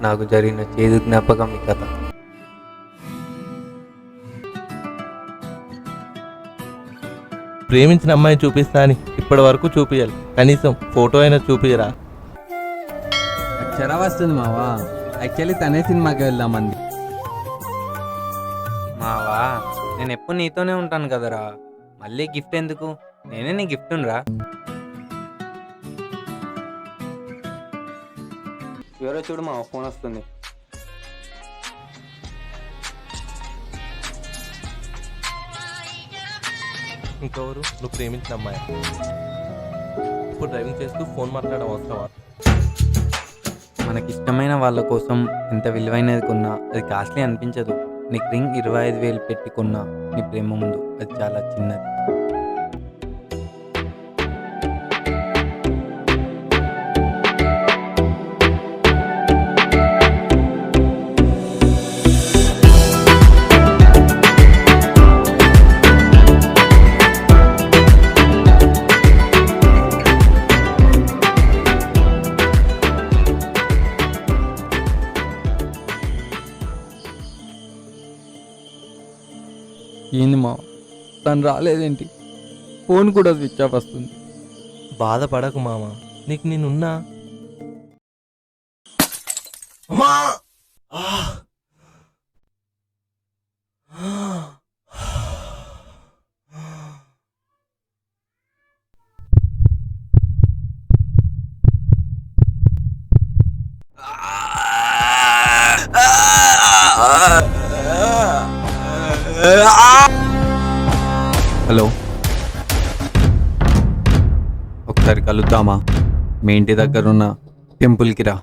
నాకు జరిగిన చేదు జ్ఞాపకం ఈ కథ. ప్రేమించిన అమ్మాయి చూపిస్తా అని ఇప్పటి వరకు చూపియాలి, కనీసం ఫోటో అయినా చూపియరా? అక్షర వస్తుంది మావా. యాక్చువల్లీ తనే సినిమాకి వెళ్దామంది. మావా, నేను ఎప్పుడు నీతోనే ఉంటాను కదరా, మళ్ళీ గిఫ్ట్ ఎందుకు? నేనే నీ గిఫ్ట్ రా. ఎవరో చూడు మా ఫోన్ వస్తుంది. ఇంకెవరు? నువ్వు ప్రేమించిన అమ్మాయి. ఇప్పుడు డ్రైవింగ్ చేస్తూ ఫోన్ మాట్లాడడం అవసరమా? మనకిష్టమైన వాళ్ళ కోసం ఎంత విలువైనది కొన్నా అది కాస్ట్లీ అనిపించదు. నీకు రింగ్ 25,000 పెట్టి కొన్నా నీ ప్రేమ ముందు అది చాలా చిన్నది. ఏంది మావ, తను రాలేదేంటి? ఫోన్ కూడా స్విచ్ ఆఫ్ వస్తుంది. బాధపడకు మామ, నీకు నేనున్నా. హలో, ఒకసారి కలుద్దామా? మీ ఇంటి దగ్గర ఉన్న టెంపుల్కి రా.